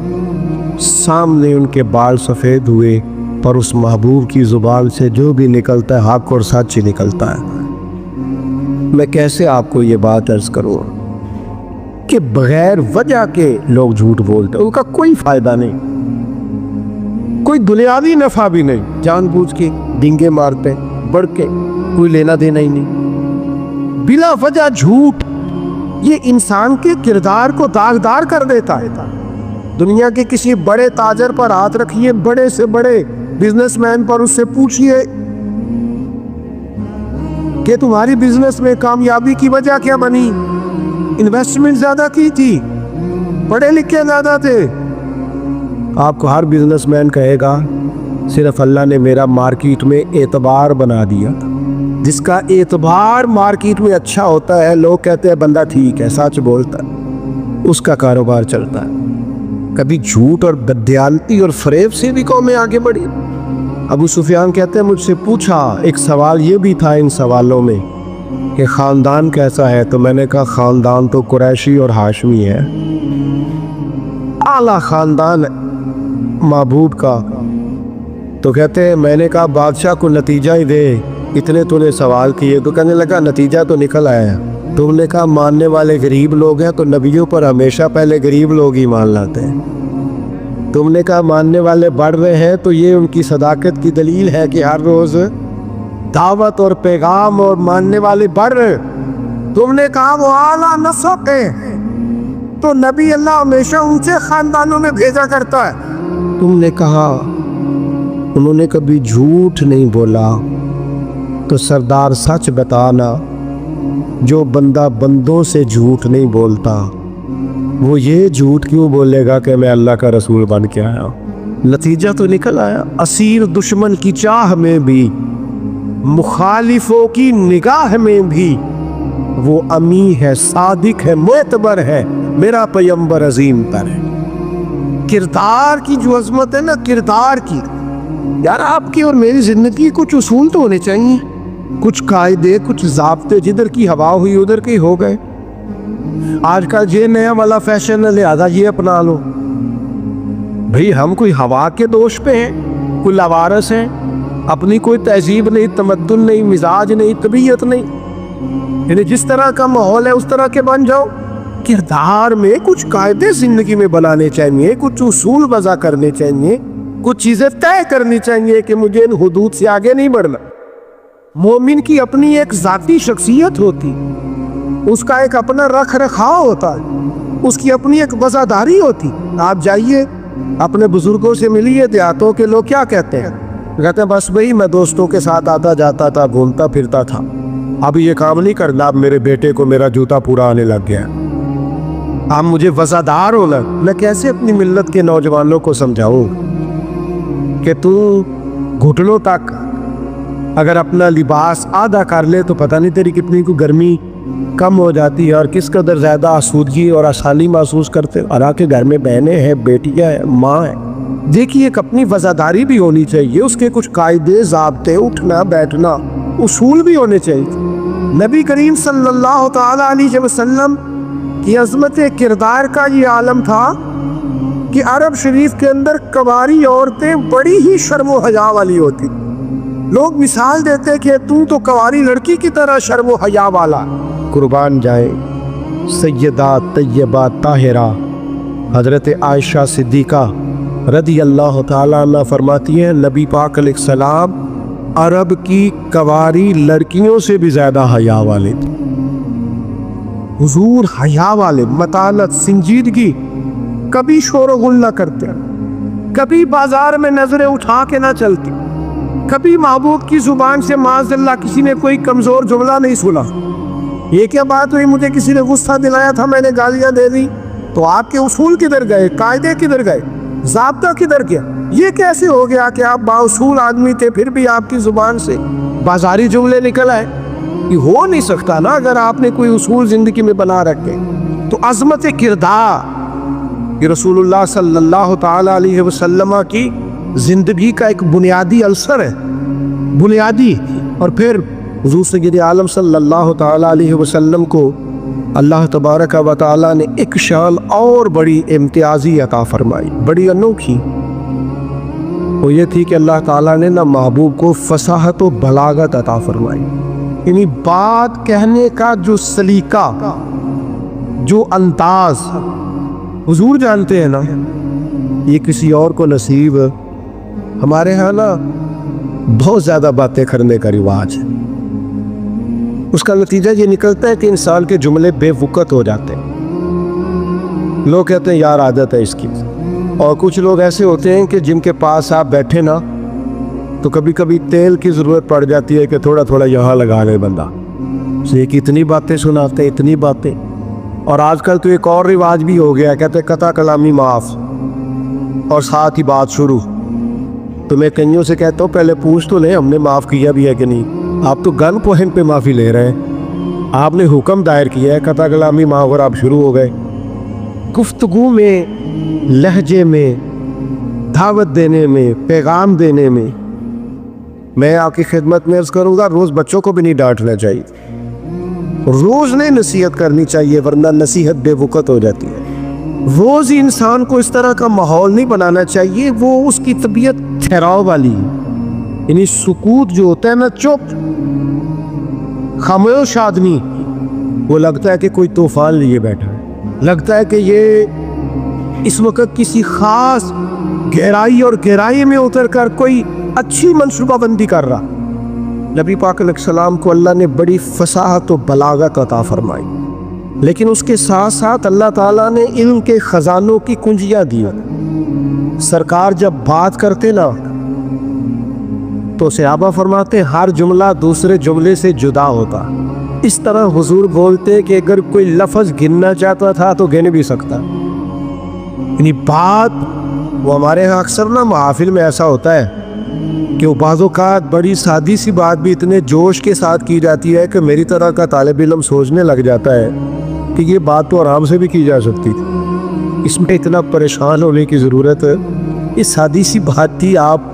سامنے ان کے بال سفید ہوئے, پر اس محبوب کی زبان سے جو بھی نکلتا ہے حق اور سچ ہی نکلتا ہے. میں کیسے آپ کو یہ بات عرض کروں کہ بغیر وجہ کے لوگ جھوٹ بولتے ہیں, ان کا کوئی فائدہ نہیں, کوئی دنیاوی نفع بھی نہیں, جان بوجھ کے ڈنگے مارتے بڑھ کے, کوئی لینا دینا ہی نہیں, بلا وجہ جھوٹ. یہ انسان کے کردار کو داغدار کر دیتا ہے. دنیا کے کسی بڑے تاجر پر ہاتھ رکھیے, بڑے سے بڑے بزنس مین پر, اس سے پوچھئے کہ تمہاری بزنس میں کامیابی کی وجہ کیا بنی؟ انویسٹمنٹ زیادہ کی تھی, پڑھے لکھے زیادہ تھے؟ آپ کو ہر بزنس مین کہے گا صرف اللہ نے میرا مارکیٹ میں اعتبار بنا دیا تھا. جس کا اعتبار مارکیٹ میں اچھا ہوتا ہے, لوگ کہتے ہیں بندہ ٹھیک ہے, سچ بولتا ہے, اس کا کاروبار چلتا ہے. کبھی جھوٹ اور بددیانتی اور فریب سے بھی قومیں آگے بڑھی. ابو سفیان کہتے ہیں مجھ سے پوچھا, ایک سوال یہ بھی تھا ان سوالوں میں کہ خاندان کیسا ہے, تو میں نے کہا خاندان تو قریشی اور ہاشمی ہے, اعلیٰ خاندان محبوب کا. تو کہتے ہیں میں نے کہا بادشاہ کو نتیجہ ہی دے, اتنے تو نے سوال کیے. تو کہنے لگا نتیجہ تو نکل آیا ہے. تم نے کہا ماننے والے غریب لوگ ہیں, تو نبیوں پر ہمیشہ پہلے غریب لوگ ہی مان لاتے ہیں. تم نے کہا ماننے والے بڑھ رہے ہیں, تو یہ ان کی صداقت کی دلیل ہے کہ ہر روز دعوت اور پیغام اور ماننے والے بڑھ رہے. تم نے کہا وہ اعلیٰ نسب ہے, تو نبی اللہ ہمیشہ اونچے خاندانوں میں بھیجا کرتا ہے. تم نے کہا انہوں نے کبھی جھوٹ نہیں بولا, تو سردار سچ بتانا, جو بندہ بندوں سے جھوٹ نہیں بولتا وہ یہ جھوٹ کیوں بولے گا کہ میں اللہ کا رسول بن کے آیا. نتیجہ تو نکل آیا. اسیر دشمن کی چاہ میں بھی, مخالفوں کی نگاہ میں بھی وہ امی ہے, صادق ہے, معتبر ہے, میرا پیغمبر عظیم تر ہے. کردار کی جو عظمت ہے نا, کردار کی, یار آپ کی اور میری زندگی کچھ اصول تو ہونے چاہیے, کچھ قاعدے, کچھ ضابطے. جدھر کی ہوا ہوئی ادھر کے ہو گئے. آج کل یہ نیا والا فیشن ہے, لہذا یہ اپنا لو. بھئی ہم کوئی ہوا کے دوش پہ ہیں, کوئی لاوارث ہیں, اپنی کوئی تہذیب نہیں, تمدن نہیں, مزاج نہیں, طبیعت نہیں. یعنی جس طرح کا ماحول ہے اس طرح کے بن جاؤ. کردار میں کچھ قاعدے زندگی میں بنانے چاہیے, کچھ اصول وضع کرنے چاہیے, کچھ چیزیں طے کرنی چاہیے کہ مجھے ان حدود سے آگے نہیں بڑھنا. مومن کی اپنی ایک ذاتی شخصیت ہوتی, اس کا ایک اپنا رکھ رکھاؤ ہوتا ہے, اس کی اپنی ایک وفاداری ہوتی. آپ جائیے اپنے بزرگوں سے ملیے, دیہاتوں کے لوگ کیا کہتے ہیں؟ کہتے ہیں بس بھئی میں دوستوں کے ساتھ آتا جاتا تھا, گھومتا پھرتا تھا, اب یہ کام نہیں کرنا, اب میرے بیٹے کو میرا جوتا پورا آنے لگ گیا, اب مجھے وفادار ہونا. میں کیسے اپنی ملت کے نوجوانوں کو سمجھاؤں کہ تو گھٹنوں تک اگر اپنا لباس آدھا کر لے تو پتہ نہیں تیری کتنی کو گرمی کم ہو جاتی ہے, اور کس قدر زیادہ آسودگی اور آسانی محسوس کرتے. اور آ کے گھر میں بہنیں ہیں, بیٹیاں ہیں, ماں ہیں. دیکھیے ایک اپنی وفاداری بھی ہونی چاہیے, اس کے کچھ قاعدے, ضابطے, اٹھنا بیٹھنا, اصول بھی ہونے چاہیے. نبی کریم صلی اللہ تعالیٰ علیہ وسلم کی عظمت کردار کا یہ عالم تھا کہ عرب شریف کے اندر کنواری عورتیں بڑی ہی شرم و حیا والی ہوتی. لوگ مثال دیتے کہ تو کنواری لڑکی کی طرح شرم و حیا والا. قربان جائے سیدہ طیبہ طاہرہ حضرت عائشہ صدیقہ رضی اللہ تعالیٰ عنہ فرماتی ہیں نبی پاک علیہ السلام عرب کی کنواری لڑکیوں سے بھی زیادہ حیا والے تھے. حضور حیا والے, متانت, سنجیدگی, کبھی شور و غل نہ کرتے, کبھی بازار میں نظریں اٹھا کے نہ چلتی, کبھی محبوب کی زبان سے معاذ اللہ کسی نے کوئی کمزور جملہ نہیں سنا. یہ کیا بات ہوئی, مجھے کسی نے غصہ دلایا تھا, میں نے گالیاں دے دی, تو آپ کے اصول کدھر گئے, قاعدے کدھر گئے, ضابطہ کدھر گیا؟ یہ کیسے ہو گیا کہ آپ بااصول آدمی تھے پھر بھی آپ کی زبان سے بازاری جملے نکل آئے؟ یہ ہو نہیں سکتا نا اگر آپ نے کوئی اصول زندگی میں بنا رکھے. تو عظمت کردار یہ رسول اللہ صلی اللہ تعالیٰ علیہ وسلم کی زندگی کا ایک بنیادی عنصر ہے. बुनियादी। और फिर हुज़ूर सय्यद आलम सल्लल्लाहु ताला अलैहि वसल्लम को अल्लाह तबारक व तआला ने एक शान और बड़ी इम्तियाजी अता फरमाई, बड़ी अनोखी। वो ये थी कि अल्लाह ताला ने ना महबूब को फसाहत व बलागत अता फरमाई, यानी बात कहने का जो सलीका, जो अंदाज हुजूर जानते हैं ना, ये किसी और को नसीब। हमारे यहाँ ना बहुत ज़्यादा बातें करने का रिवाज है, उसका नतीजा ये निकलता है कि इंसान के जुमले बेवकत हो जाते हैं। लोग कहते हैं यार आदत है इसकी। और कुछ लोग ऐसे होते हैं कि जिनके पास आप बैठे ना तो कभी कभी तेल की ज़रूरत पड़ जाती है कि थोड़ा थोड़ा यहाँ लगा ले बंदा, से कि इतनी बातें सुनाते, इतनी बातें। और आजकल तो एक और रिवाज भी हो गया, कहते कता कलामी माफ़ और साथ ही बात शुरू। तो मैं कईयों से कहता हूँ पहले पूछ तो ले हमने माफ़ किया भी है कि नहीं। आप तो गन पॉइंट पे माफ़ी ले रहे हैं, आपने हुक्म दायर किया है, कता कलामी माफ़ और आप शुरू हो गए। गुफ्तगू में, लहजे में, दावत देने में, पैगाम देने में, मैं आपकी खिदमत में अर्ज़ करूँगा रोज़ बच्चों को भी नहीं डांटना चाहिए, रोज़ नहीं नसीहत करनी चाहिए, वरना नसीहत बेवकत हो जाती है। रोज़ ही इंसान को इस तरह का माहौल नहीं बनाना चाहिए, वो उसकी तबीयत ठहराव वाली, यानी सुकूत जो होता है ना, चुप खामोश आदमी, वो लगता है कि कोई तूफान लिए बैठा है, लगता है कि ये इस वक्त किसी ख़ास गहराई और गहराई में उतर कर कोई अच्छी मनसूबाबंदी कर रहा। नबी पाक अलैहिस्सलाम को अल्लाह ने बड़ी फसाहत और बलागत अता फरमाई, लेकिन उसके साथ साथ अल्लाह ताला ने इल्म के ख़जानों की कुंजियाँ दी। सरकार जब बात करते ना तो सहाबा फरमाते हर जुमला दूसरे जुमले से जुदा होता। इस तरह हुजूर बोलते कि अगर कोई लफ्ज़ गिनना चाहता था तो गिन भी सकता। यानी बात वो हमारे यहाँ अक्सर ना महफिल में ऐसा होता है कि वो बाज़ औक़ात बड़ी सादी सी बात भी इतने जोश के साथ की जाती है कि मेरी तरह का तालिब इल्म सोचने लग जाता है कि ये बात तो आराम से भी की जा सकती थी, इसमें इतना परेशान होने की ज़रूरत है। इस सादी सी बात थी, आप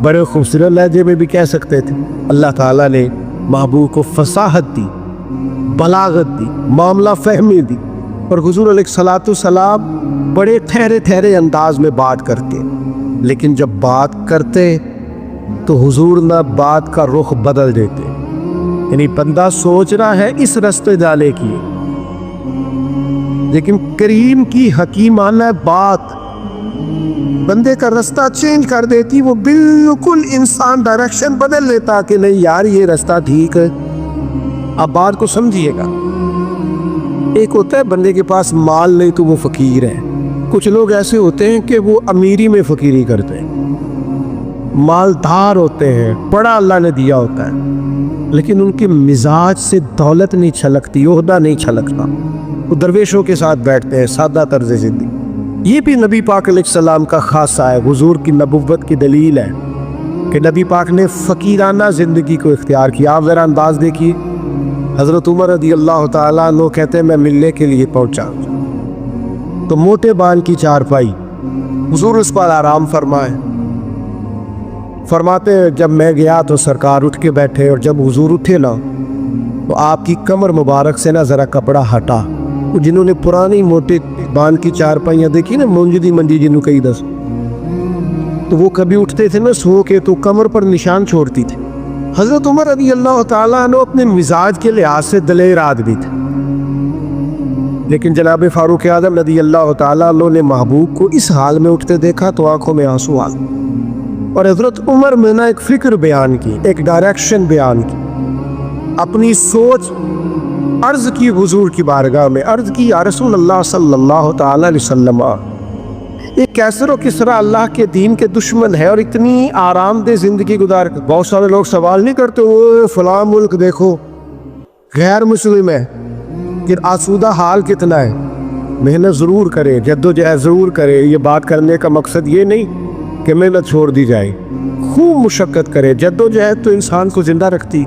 बड़े खूबसूरत लहजे में भी कह सकते थे। अल्लाह ताला ने महबूब को फसाहत दी, बलागत दी, मामला फहमी दी, और हुजूर अलैहिस्सलातु सलाम बड़े ठहरे ठहरे अंदाज में बात करते। लेकिन जब बात करते तो हुजूर ना बात का रुख बदल देते, यानी बंदा सोच रहा है इस रास्ते जाने की, लेकिन करीम की हकीमाना बात बंदे का रास्ता चेंज कर देती। वो बिल्कुल इंसान डायरेक्शन बदल लेता कि नहीं यार ये रास्ता ठीक है। अब बात को समझिएगा, एक होता है बंदे के पास माल नहीं तो वो फ़कीर है। कुछ लोग ऐसे होते हैं कि वो अमीरी में फ़कीरी करते हैं, मालदार होते हैं, बड़ा अल्लाह ने दिया होता है, लेकिन उनके मिजाज से दौलत नहीं छलकती, ओहदा नहीं छलकता, वो दरवेशों के साथ बैठते हैं, सादा तर्ज ज़िंदगी। ये भी नबी पाक अलैहिस्सलाम का खासा है, हुजूर की नबुव्वत की दलील है कि नबी पाक ने फ़कीराना ज़िंदगी को इख्तियार किया। आप ज़रा अंदाज़ देखिए, हज़रत उमर रज़ी अल्लाह ताला अन्हु कहते हैं मैं मिलने के लिए पहुँचा तो मोटे बाल की चारपाई, हुजूर उस पर आराम फरमाए। फरमाते जब मैं गया तो सरकार उठ के बैठे, और जब हुजूर उठे ना तो आपकी कमर मुबारक से ना ज़रा कपड़ा हटा। जिन्होंने पुरानी मोटे बाल की चारपाइयाँ देखी ना, मुंजदी मंडी जिन्हों कई दस, तो वो कभी उठते थे ना सो के तो कमर पर निशान छोड़ती थे। हज़रत उमर रज़ी अल्लाह ताला अन्हु अपने मिजाज के लिहाज से दलेर आदमी थे, लेकिन जनाब फ़ारूक आज़म रज़ी अल्लाह ताला अन्हु ने महबूब को इस हाल में उठते देखा तो आंखों में आंसू आ गए। और हज़रत उमर में ना एक फ़िक्र बयान की, एक डायरेक्शन बयान की, अपनी सोच अर्ज़ की हुजूर की बारगाह में, अर्ज़ की या रसूल अल्लाह सल्लल्लाहु ताला अलैहि वसल्लम, ये कैसर और किसरा अल्लाह के दीन के दुश्मन है और इतनी आरामदेह ज़िंदगी गुजार। बहुत सारे लोग सवाल नहीं करते वो फ़लाँ मुल्क देखो गैर मुस्लिम है, फिर आसूदा हाल कितना है। मेहनत ज़रूर करे, जद्दोजहद ज़रूर करे। ये बात करने का मकसद ये नहीं कि मेहनत छोड़ दी जाए, खूब मुशक्क़त करे। जद्दोजहद तो इंसान को ज़िंदा रखती,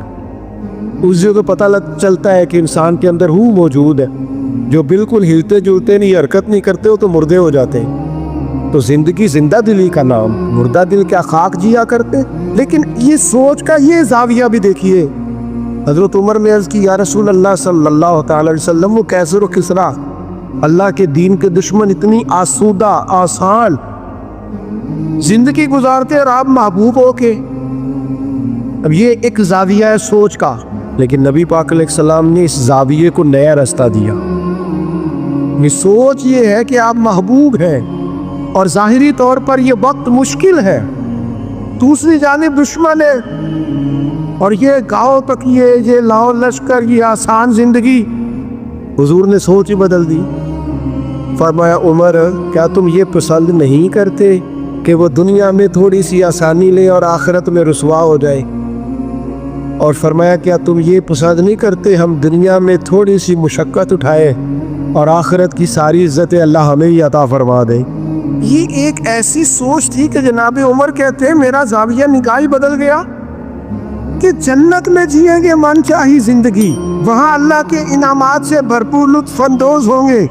उससे तो पता चलता है कि इंसान के अंदर हूँ मौजूद है। जो बिल्कुल हिलते जुलते नहीं, हरकत नहीं करते हो तो मुर्दे हो जाते हैं। تو زندگی زندہ دلی کا نام، مردہ دل کیا خاک جیا کرتے؟ لیکن یہ سوچ کا یہ زاویہ بھی دیکھیے. حضرت عمر نے عرض کی یا رسول اللہ صلی اللہ تعالی علیہ وسلم، وہ کیسر و کسریٰ اللہ کے دین کے دشمن اتنی آسودہ آسان زندگی گزارتے اور آپ محبوب ہو کے. اب یہ ایک زاویہ ہے سوچ کا، لیکن نبی پاک علیہ السلام نے اس زاویے کو نیا رستہ دیا. یہ سوچ یہ ہے کہ آپ محبوب ہیں اور ظاہری طور پر یہ وقت مشکل ہے، دوسری جانب دشمن ہے، اور یہ گاؤں تک یہ لاؤ لشکر، یہ آسان زندگی. حضور نے سوچ ہی بدل دی. فرمایا عمر کیا تم یہ پسند نہیں کرتے کہ وہ دنیا میں تھوڑی سی آسانی لے اور آخرت میں رسوا ہو جائے؟ اور فرمایا کیا تم یہ پسند نہیں کرتے ہم دنیا میں تھوڑی سی مشقت اٹھائے اور آخرت کی ساری عزتیں اللہ ہمیں ہی عطا فرما دے؟ یہ ایک ایسی سوچ تھی کہ جناب عمر کہتے ہیں میرا زاویہ نگاہ ہی بدل گیا کہ جنت میں جئیں گے من چاہی زندگی، وہاں اللہ کے انعامات سے بھرپور لطف اندوز ہوں گے.